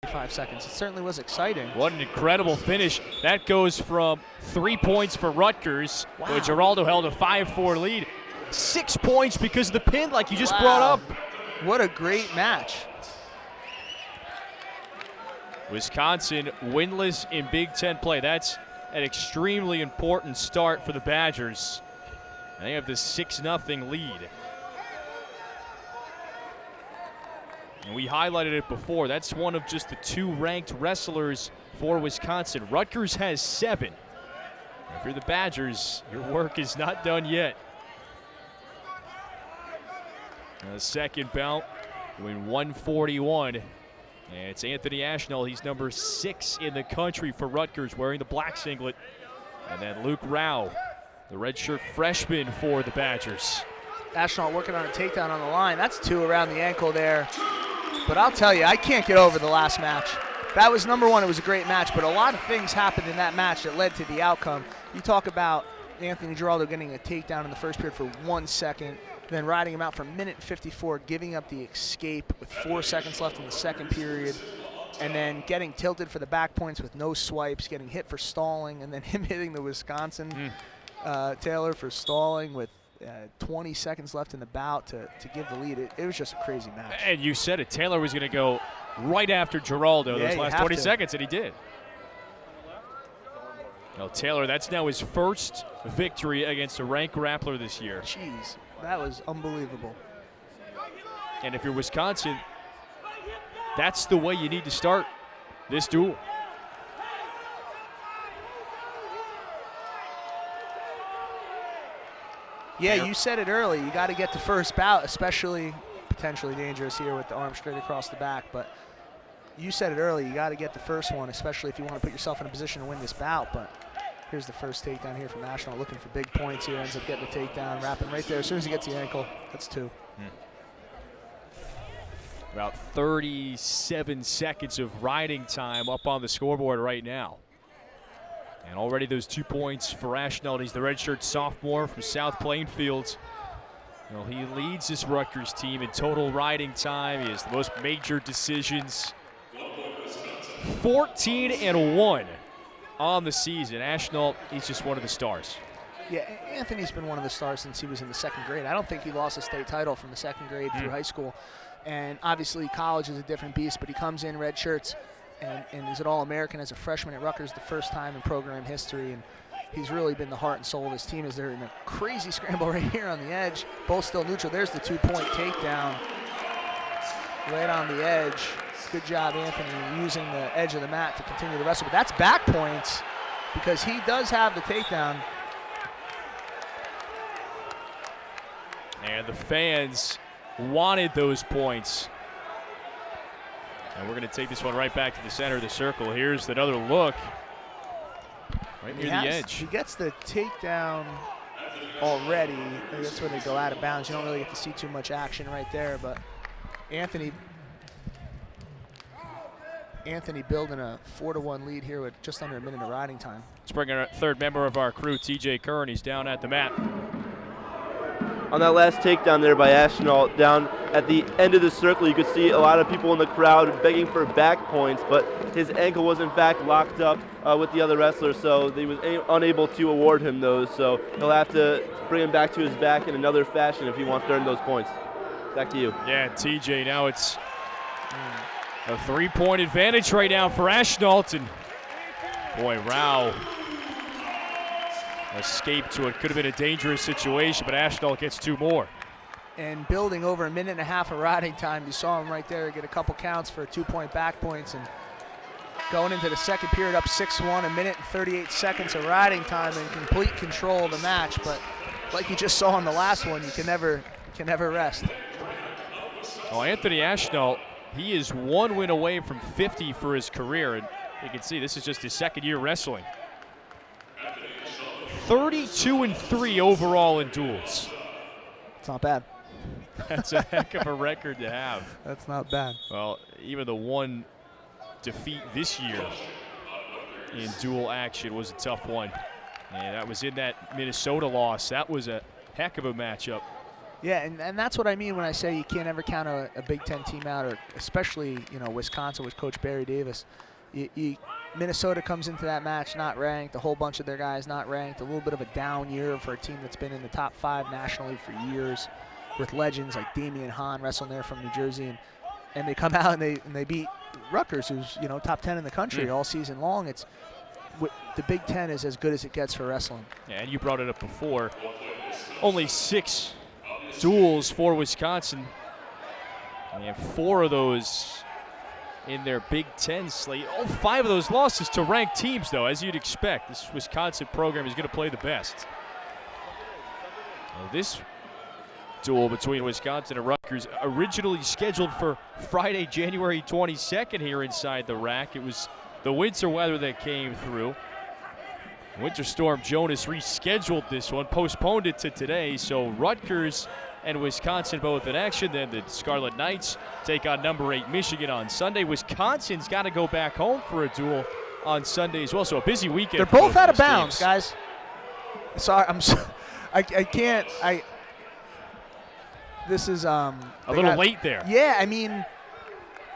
5 seconds. It certainly was exciting. What an incredible finish. That goes from 3 points for Rutgers, wow. where Geraldo held a 5-4 lead. 6 points because of the pin, like you just brought up. What a great match. Wisconsin winless in Big Ten play. That's an extremely important start for the Badgers. They have this 6-0 lead. And we highlighted it before. That's one of just the 2 ranked wrestlers for Wisconsin. Rutgers has 7. If you're the Badgers, your work is not done yet. And the second bout, doing 141. And it's Anthony Ashnault. He's number 6 in the country for Rutgers, wearing the black singlet. And then Luke Rowh, the redshirt freshman for the Badgers. Ashnault working on a takedown on the line. That's 2 around the ankle there. But I'll tell you, I can't get over the last match. That was number 1. It was a great match, but a lot of things happened in that match that led to the outcome. You talk about Anthony Geraldo getting a takedown in the first period for 1 second, then riding him out for 1:54, giving up the escape with 4 seconds left in the second period, and then getting tilted for the back points with no swipes, getting hit for stalling, and then him hitting the Wisconsin Taylor for stalling with 20 seconds left in the bout to give the lead. It was just a crazy match. And you said it. Taylor was going to go right after Geraldo those last 20 seconds, and he did. Well, Taylor, that's now his first victory against a ranked grappler this year. Jeez, that was unbelievable. And if you're Wisconsin, that's the way you need to start this duel. Yeah, you said it early. You got to get the first bout, especially potentially dangerous here with the arm straight across the back. But you said it early. You got to get the first one, especially if you want to put yourself in a position to win this bout. But here's the first takedown here from Ashnault, looking for big points here. Ends up getting the takedown, wrapping right there. As soon as he gets the ankle, that's 2. About 37 seconds of riding time up on the scoreboard right now. And already those 2 points for Ashnault. He's the redshirt sophomore from South Plainfield. Well, he leads this Rutgers team in total riding time. He has the most major decisions. 14-1 on the season. Ashnault, he's just one of the stars. Yeah, Anthony's been one of the stars since he was in the 2nd grade. I don't think he lost a state title from the 2nd grade through high school. And obviously college is a different beast, but he comes in red shirts and is an All-American as a freshman at Rutgers, the first time in program history. And he's really been the heart and soul of this team as they're in a crazy scramble right here on the edge. Both still neutral. There's the 2-point takedown right on the edge. Good job, Anthony, using the edge of the mat to continue the wrestle. But that's back points because he does have the takedown. And the fans wanted those points. And we're going to take this one right back to the center of the circle. Here's another look right near the edge. He gets the takedown already. That's where they go out of bounds. You don't really get to see too much action right there, but Anthony building a 4-1 lead here with just under a minute of riding time. Let's bring in our 3rd member of our crew, TJ Kern. He's down at the mat. On that last takedown there by Ashnault, down at the end of the circle, you could see a lot of people in the crowd begging for back points, but his ankle was in fact locked up with the other wrestler, so they was unable to award him those. So he'll have to bring him back to his back in another fashion if he wants to earn those points. Back to you. Yeah, TJ, now it's a 3-point advantage right now for Ashnault. And boy, Rowh escaped to it. Could have been a dangerous situation, but Ashnault gets 2 more. And building over a minute and a half of riding time. You saw him right there get a couple counts for 2-point back points, and going into the second period up 6-1, a minute and 38 seconds of riding time and complete control of the match. But like you just saw in the last one, you can never rest. Well, Anthony Ashnault, he is 1 win away from 50 for his career, and you can see this is just his 2nd year wrestling. 32-3 overall in duels. It's not bad. That's a heck of a record to have. That's not bad. Well, even the 1 defeat this year in dual action was a tough one. And that was in that Minnesota loss. That was a heck of a matchup. Yeah, and that's what I mean when I say you can't ever count a Big Ten team out, or especially, you know, Wisconsin with Coach Barry Davis. Minnesota comes into that match not ranked, a whole bunch of their guys not ranked, a little bit of a down year for a team that's been in the top 5 nationally for years, with legends like Damian Hahn wrestling there from New Jersey, and they come out and they beat Rutgers, who's, you know, top 10 in the country all season long. It's the Big Ten is as good as it gets for wrestling. Yeah, and you brought it up before. Only 6 duels for Wisconsin, and 4 of those in their Big Ten slate. All 5 of those losses to ranked teams, though, as you'd expect. This Wisconsin program is going to play the best. Well, this duel between Wisconsin and Rutgers, originally scheduled for Friday, January 22nd here inside the rack. It was the winter weather that came through. Winter Storm Jonas rescheduled this one, postponed it to today, so Rutgers and Wisconsin both in action. Then the Scarlet Knights take on number 8 Michigan on Sunday. Wisconsin's got to go back home for a duel on Sunday as well, so a busy weekend. They're both out of bounds, guys. Sorry, I can't. This is a little late there. Yeah, I mean,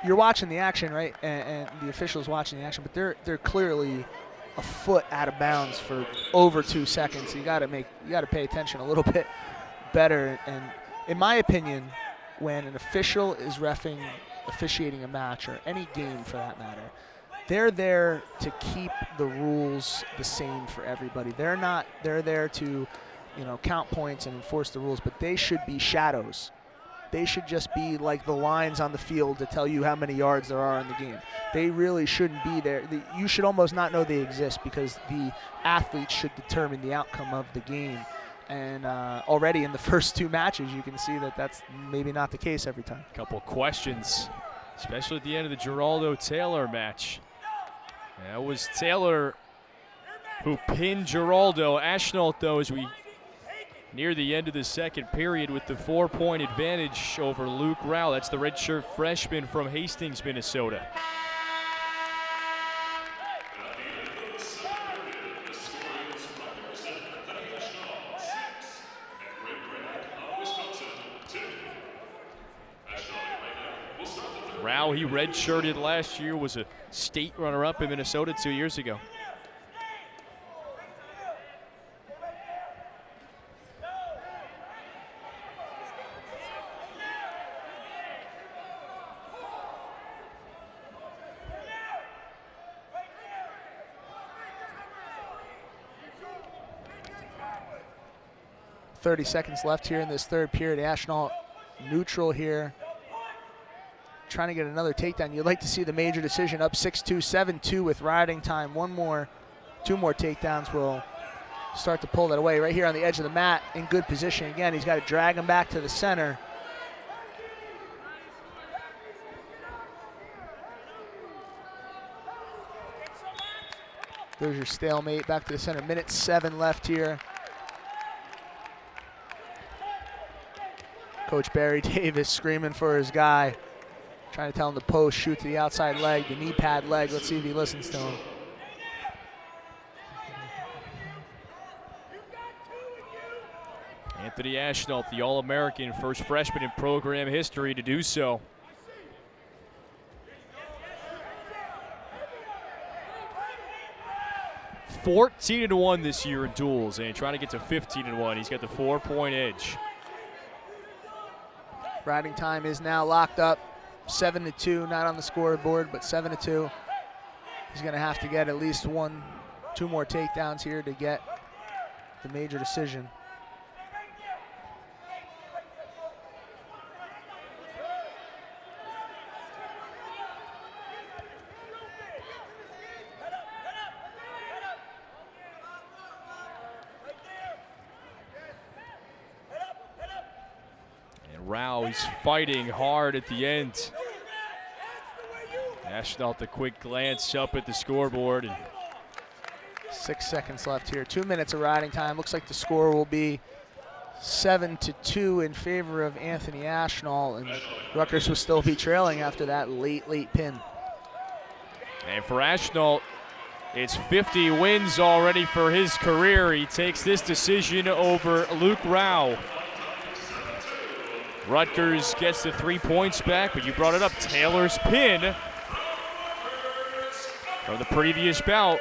you're watching the action, right? And the officials watching the action, but they're clearly a foot out of bounds for over 2 seconds. You got to pay attention a little bit better. And in my opinion, when an official is officiating a match, or any game for that matter, they're there to keep the rules the same for everybody. They're there to, you know, count points and enforce the rules, but they should be shadows. They should just be like the lines on the field to tell you how many yards there are in the game. They really shouldn't be there. You should almost not know they exist, because the athletes should determine the outcome of the game. And already in the first 2 matches, you can see that that's maybe not the case every time. A couple questions, especially at the end of the Giraldo-Taylor match. That was Taylor who pinned Giraldo. Ashnault, though, as we near the end of the second period, with the 4-point advantage over Luke Rowh. That's the redshirt freshman from Hastings, Minnesota. Rowh, he redshirted last year, was a state runner-up in Minnesota 2 years ago. .30 seconds left here in this third period. Ashnault neutral here, trying to get another takedown. You'd like to see the major decision up 6-2, 7-2 with riding time. 2 more takedowns will start to pull that away. Right here on the edge of the mat, in good position. Again, he's got to drag him back to the center. There's your stalemate, back to the center. Minute 7 left here. Coach Barry Davis screaming for his guy, trying to tell him to post, shoot to the outside leg, the knee pad leg. Let's see if he listens to him. Anthony Ashnault, the All-American, first freshman in program history to do so. (14-1) this year in duels, and trying to get to 15-1. He's got the 4-point edge. Riding time is now locked up, 7-2, not on the scoreboard, but 7-2. He's going to have to get at least 2 more takedowns here to get the major decision. Rowh, he's fighting hard at the end. Ashnault, a quick glance up at the scoreboard. And 6 seconds left here. 2 minutes of riding time. Looks like the score will be 7-2 in favor of Anthony Ashnault, and Rutgers will still be trailing after that late pin. And for Ashnault, it's 50 wins already for his career. He takes this decision over Luke Rowh. Rutgers gets the 3 points back, but you brought it up. Taylor's pin from the previous bout.